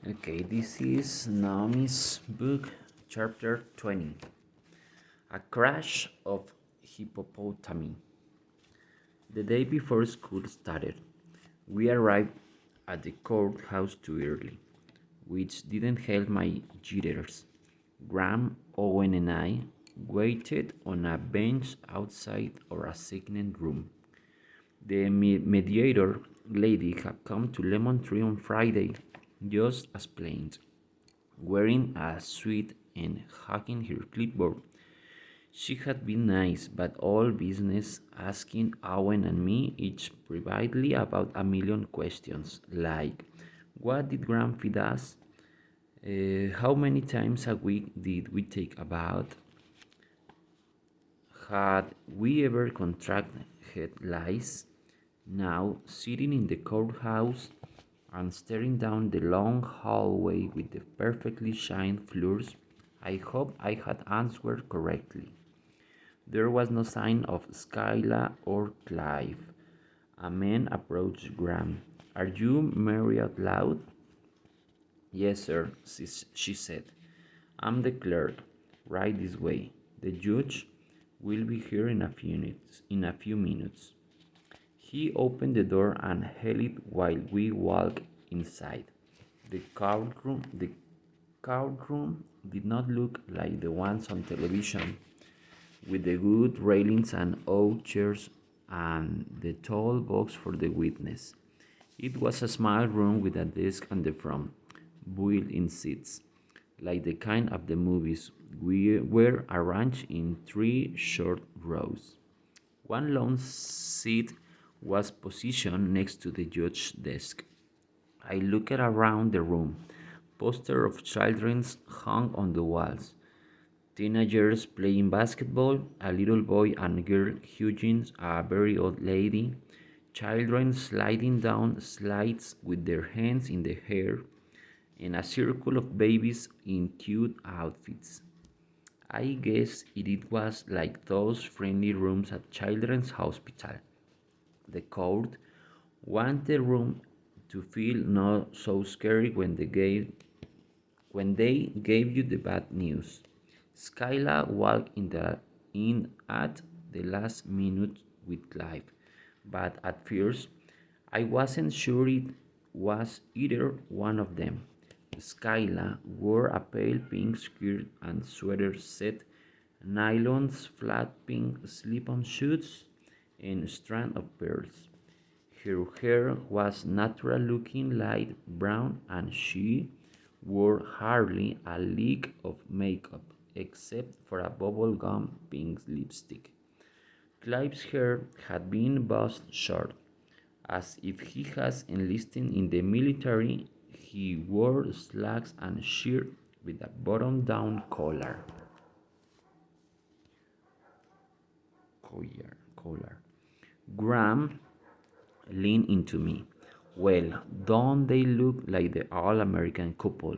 Okay, this is Naomi's book, chapter 20. A crash of hippopotami. The day before school started, we arrived at the courthouse too early, which didn't help my jitters. Graham, Owen, and I waited on a bench outside our assigned room. The mediator lady had come to Lemon Tree on Friday, just as planned, wearing a suit and hugging her clipboard. She had been nice, but all business, asking Owen and me each privately about a million questions, like what did Graham feed us? How many times a week did we take a bath? Had we ever contracted lice? Now, sitting in the courthouse and staring down the long hallway with the perfectly shiny floors, I hope I had answered correctly. There was no sign of Skyla or Clive. A man approached Graham. Are you Mary out loud? Yes, sir, she said. I'm the clerk. Right this way. The judge will be here in a few minutes. He opened the door and held it while we walked inside. The courtroom did not look like the ones on television, with the wood railings and oak chairs and the tall box for the witness. It was a small room with a desk on the front, built-in seats, like the kind of the movies, were arranged in three short rows. One long seat was positioned next to the judge's desk. I looked around the room. Posters of children hung on the walls. Teenagers playing basketball, a little boy and girl hugging a very old lady, children sliding down slides with their hands in the hair, and a circle of babies in cute outfits. I guess it was like those friendly rooms at children's hospital. The court wanted the room to feel not so scary when they gave you the bad news. Skyla walked in at the last minute with Clive, but at first I wasn't sure it was either one of them. Skyla wore a pale pink skirt and sweater set, nylons, flat pink slip-on shoes, and a strand of pearls. Her hair was natural looking light brown and she wore hardly a lick of makeup except for a bubblegum pink lipstick. Clive's hair had been buzzed short, as if he has enlisted in the military. He wore slacks and shirt with a button-down collar. Graham leaned into me. Well, don't they look like the all American couple?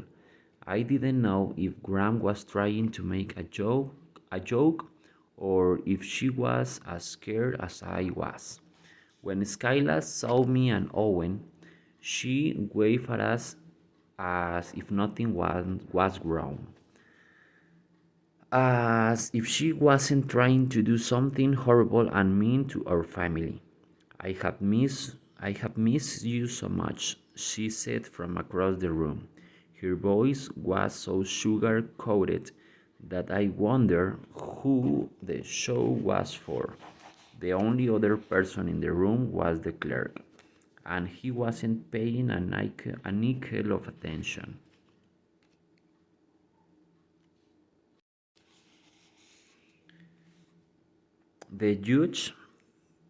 I didn't know if Graham was trying to make a joke, or if she was as scared as I was. When Skyla saw me and Owen, she waved at us as if nothing was wrong, as if she wasn't trying to do something horrible and mean to our family. I have missed you so much, she said from across the room. Her voice was so sugar coated that I wondered who the show was for. The only other person in the room was the clerk, and he wasn't paying a nickel of attention. The judge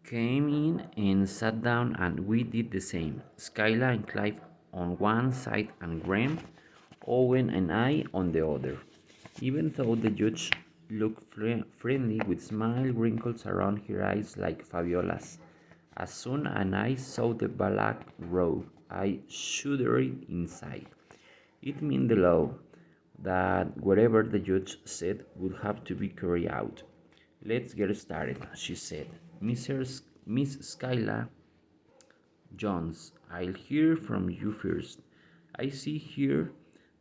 came in and sat down, and we did the same. Skyla and Clive on one side, and Graham, Owen, and I on the other. Even though the judge looked friendly with smile wrinkles around her eyes like Fabiola's, as soon as I saw the black robe, I shuddered inside. It meant the law that whatever the judge said would have to be carried out. Let's get started, she said. Miss Skyla Jones, I'll hear from you first. I see here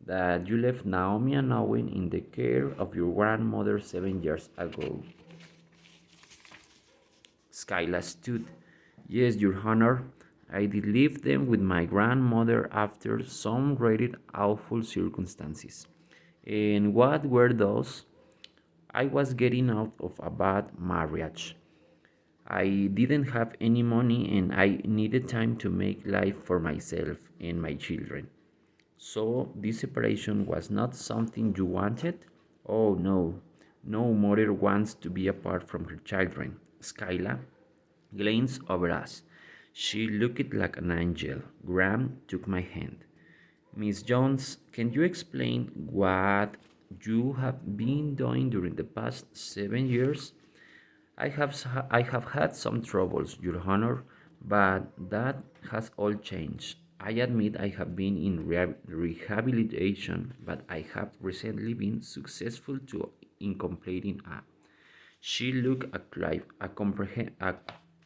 that you left Naomi and Owen in the care of your grandmother 7 years ago. Skyla stood. Yes, Your Honor, I did leave them with my grandmother after some rated awful circumstances. And what were those? I was getting out of a bad marriage. I didn't have any money and I needed time to make life for myself and my children. So this separation was not something you wanted? Oh no, no mother wants to be apart from her children. Skyla glanced over us. She looked like an angel. Graham took my hand. Miss Jones, can you explain what you have been doing during the past 7 years? I have had some troubles, Your Honor, but that has all changed. I admit I have been in rehabilitation, but I have recently been successful in completing a. She looked at Clive, a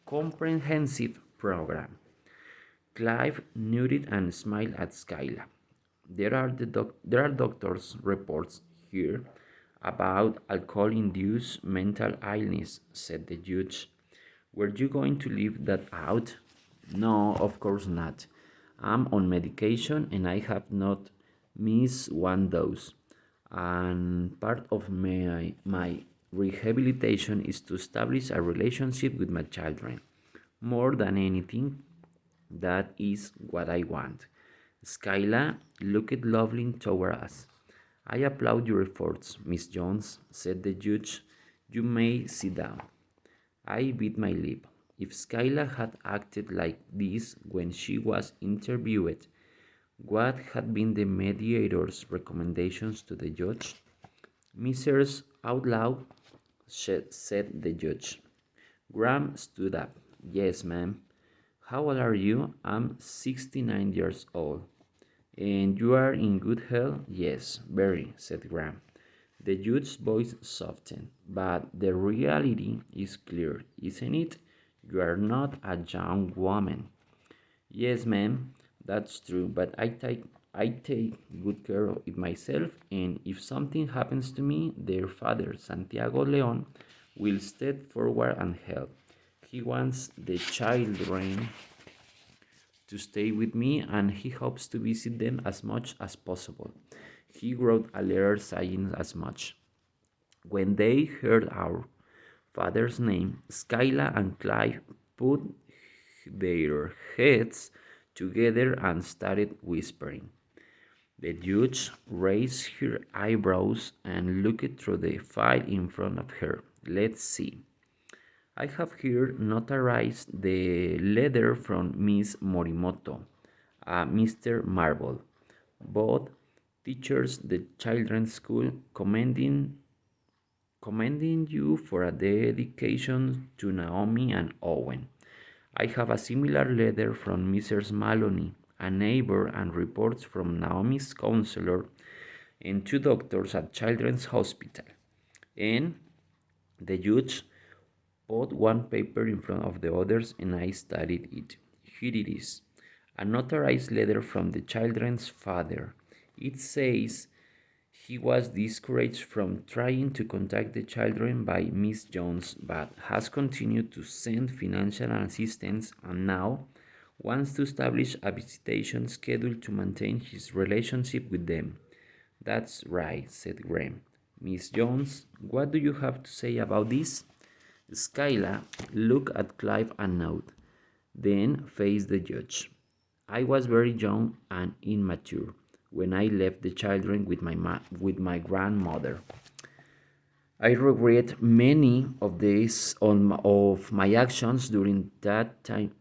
comprehensive program. Clive nodded and smiled at Skyla. There are doctors' reports here about alcohol-induced mental illness, said the judge. Were you going to leave that out? No, of course not. I'm on medication and I have not missed one dose. And part of my rehabilitation is to establish a relationship with my children. More than anything, that is what I want. Skyla looked lovely toward us. I applaud your efforts, Miss Jones, said the judge. You may sit down. I bit my lip. If Skyla had acted like this when she was interviewed, what had been the mediator's recommendations to the judge? Mrs. Outlaw, said the judge. Graham stood up. Yes, ma'am. How old are you? I'm 69 years old. And you are in good health? Yes, very, said Graham. The judge's voice softened. But the reality is clear, isn't it? You are not a young woman. Yes, ma'am, that's true, but I take good care of it myself, and if something happens to me, their father, Santiago Leon, will step forward and help. He wants the children to stay with me and he hopes to visit them as much as possible. He wrote a letter saying as much. When they heard our father's name, Skyla and Clive put their heads together and started whispering. The judge raised her eyebrows and looked through the file in front of her. Let's see. I have here notarized the letter from Miss Morimoto, Mr. Marble, both teachers the children's school commending you for a dedication to Naomi and Owen. I have a similar letter from Mrs. Maloney, a neighbor, and reports from Naomi's counselor and two doctors at Children's Hospital. And the judge put one paper in front of the others and I studied it. Here it is. A notarized letter from the children's father. It says he was discouraged from trying to contact the children by Miss Jones, but has continued to send financial assistance and now wants to establish a visitation schedule to maintain his relationship with them. That's right, said Graham. Miss Jones, what do you have to say about this? Skyla looked at Clive and nodded, then faced the judge. I was very young and immature when I left the children with my grandmother. I regret many of my actions during that time.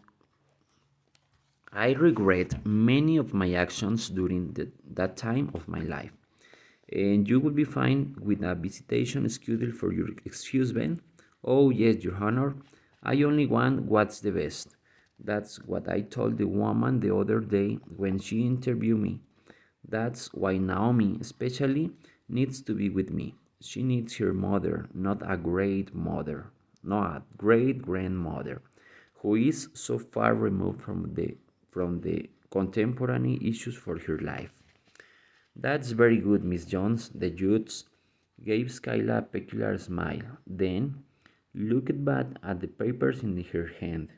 I regret many of my actions during that time of my life. And you will be fine with a visitation schedule for your excuse, Ben? Oh, yes, Your Honor. I only want what's the best. That's what I told the woman the other day when she interviewed me. That's why Naomi, especially, needs to be with me. She needs her mother, not a great mother, not a great grandmother, who is so far removed from the contemporary issues for her life. That's very good, Miss Jones. The judge gave Skyla a peculiar smile, then looked back at the papers in her hand.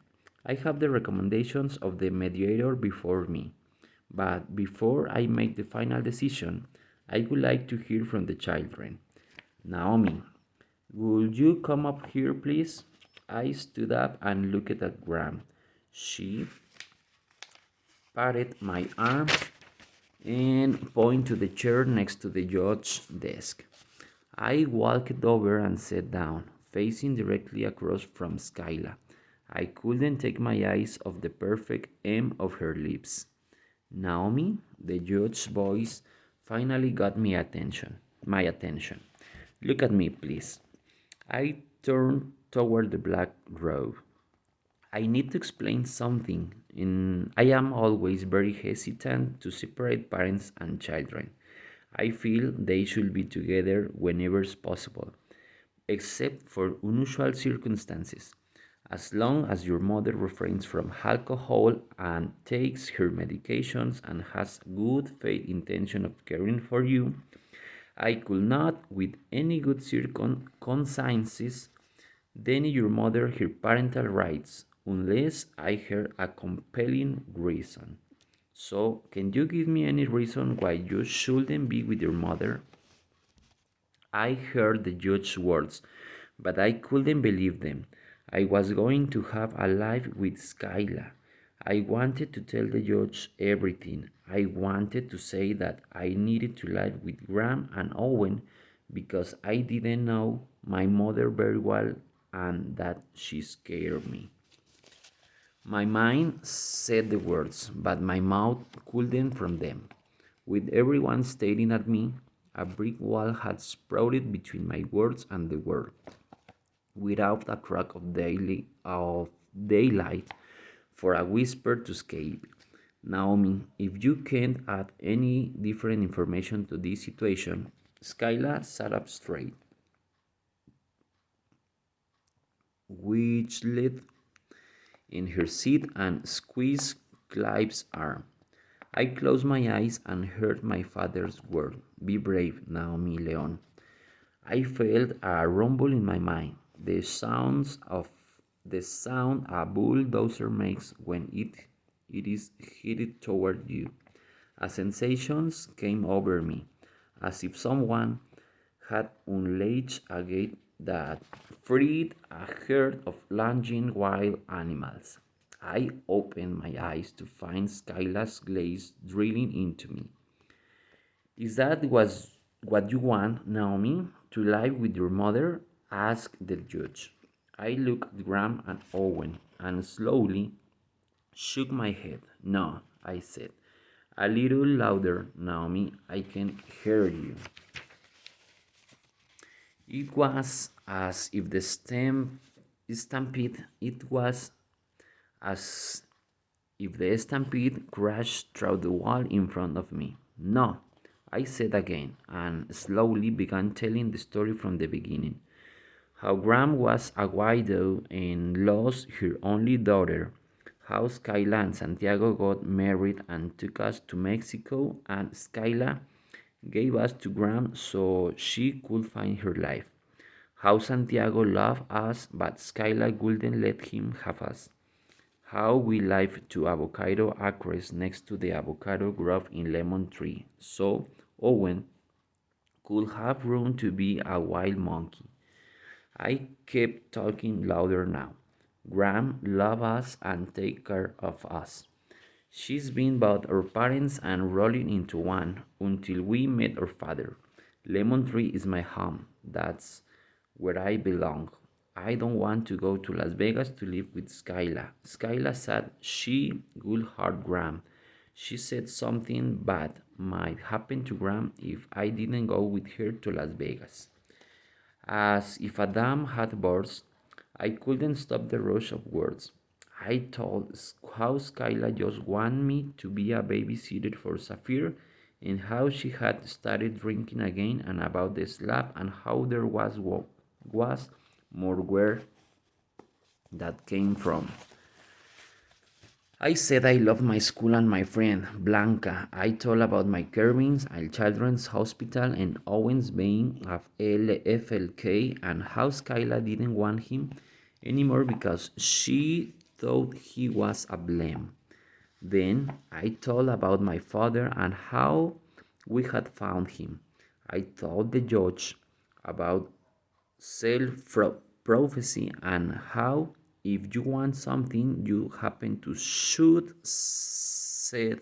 I have the recommendations of the mediator before me, but before I make the final decision, I would like to hear from the children. Naomi, would you come up here, please? I stood up and looked at Graham. She patted my arm and pointed to the chair next to the judge's desk. I walked over and sat down, facing directly across from Skyla. I couldn't take my eyes off the perfect M of her lips. Naomi, the judge's voice finally got my attention. Look at me, please. I turned toward the black robe. I need to explain something. I am always very hesitant to separate parents and children. I feel they should be together whenever possible, except for unusual circumstances. As long as your mother refrains from alcohol and takes her medications and has good faith intention of caring for you, I could not, with any good conscience, deny your mother her parental rights unless I heard a compelling reason. So, can you give me any reason why you shouldn't be with your mother? I heard the judge's words, but I couldn't believe them. I was going to have a life with Skyla. I wanted to tell the judge everything. I wanted to say that I needed to live with Graham and Owen because I didn't know my mother very well and that she scared me. My mind said the words, but my mouth couldn't from them. With everyone staring at me, a brick wall had sprouted between my words and the world. Without a crack of daylight for a whisper to escape. Naomi, if you can't add any different information to this situation, Skyla sat up straight, which led in her seat and squeezed Clive's arm. I closed my eyes and heard my father's word. Be brave, Naomi Leon. I felt a rumble in my mind, the sound a bulldozer makes when it is headed toward you. A sensation came over me, as if someone had unlatched a gate that freed a herd of lunging wild animals. I opened my eyes to find Skyla's gaze drilling into me. Is that what you want, Naomi? To live with your mother? Asked the judge. I looked at Graham and Owen and slowly shook my head. No, I said. A little louder, Naomi. I can hear you. It was as if the stampede, it was as if the stampede crashed through the wall in front of me. No, I said again, and slowly began telling the story from the beginning. How Graham was a widow and lost her only daughter. How Skyla and Santiago got married and took us to Mexico, and Skyla gave us to Graham so she could find her life. How Santiago loved us, but Skyla wouldn't let him have us. How we lived to avocado acres next to the avocado grove in Lemon Tree, so Owen could have room to be a wild monkey. I kept talking louder now. Graham loves us and takes care of us. She's been both our parents and rolling into one until we met our father. Lemon Tree is my home. That's where I belong. I don't want to go to Las Vegas to live with Skyla. Skyla said she would hurt Graham. She said something bad might happen to Graham if I didn't go with her to Las Vegas. As if a dam had burst, I couldn't stop the rush of words. I told how Skyla just wanted me to be a babysitter for Sapphire and how she had started drinking again and about the slap and how there was more where that came from. I said I love my school and my friend, Blanca. I told about my Kervins, a children's hospital, and Owens being of LFLK, and how Skyla didn't want him anymore because she thought he was a blame. Then I told about my father and how we had found him. I told the judge about self prophecy and how if you want something you happen to should said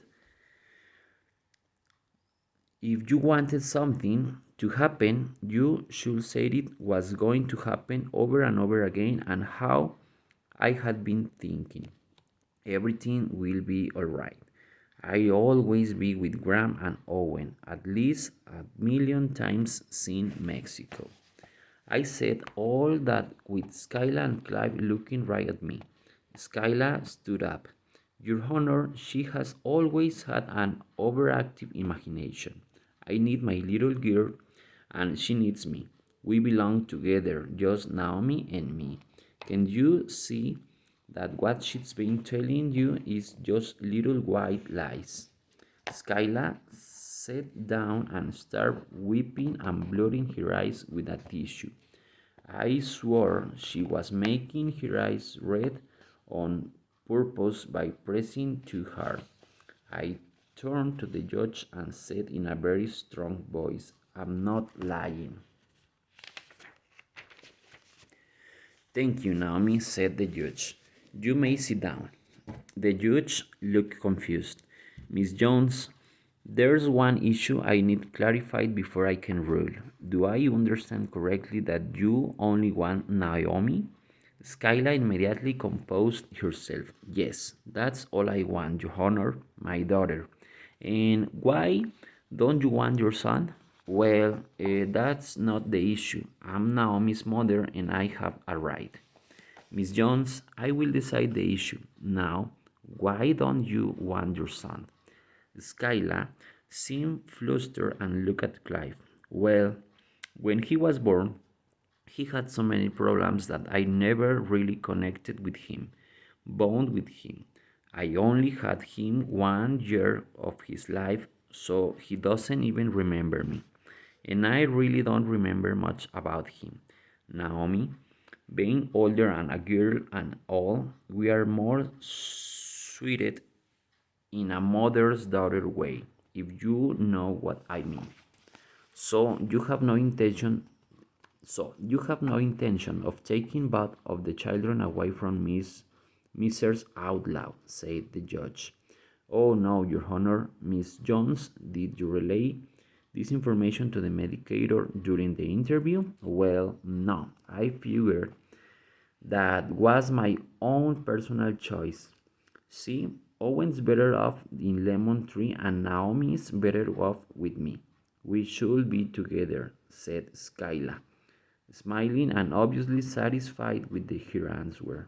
if you wanted something to happen you should say it was going to happen over and over again and how I had been thinking everything will be all right. I always be with Graham and Owen, at least a million times seen Mexico. I said all that with Skyla and Clive looking right at me. Skyla stood up. Your Honor, she has always had an overactive imagination. I need my little girl, and she needs me. We belong together, just Naomi and me. Can you see that what she's been telling you is just little white lies? Skyla sat down and started weeping and blotting her eyes with a tissue. I swore she was making her eyes red on purpose by pressing too hard. I turned to the judge and said in a very strong voice, I'm not lying. Thank you, Naomi, said the judge. You may sit down. The judge looked confused. Miss Jones, there's one issue I need clarified before I can rule. Do I understand correctly that you only want Naomi? Skyla immediately composed herself. Yes, that's all I want, Your Honor, my daughter. And why don't you want your son? Well, that's not the issue. I'm Naomi's mother and I have a right. Miss Jones, I will decide the issue. Now, why don't you want your son? Skyla seemed flustered and looked at Clive. Well, when he was born, he had so many problems that I never really connected with him, bond with him. I only had him 1 year of his life, so he doesn't even remember me. And I really don't remember much about him. Naomi, being older and a girl and all, we are more suited in a mother's daughter way, if you know what I mean. So you have no intention you have no intention of taking both of the children away from Mrs. Outlaw, said the judge. Oh no, Your Honor, Miss Jones, did you relay this information to the medicator during the interview? Well, no, I figured that was my own personal choice. See, Owen's better off in Lemon Tree and Naomi's better off with me. We should be together, said Skyla, smiling and obviously satisfied with her answer.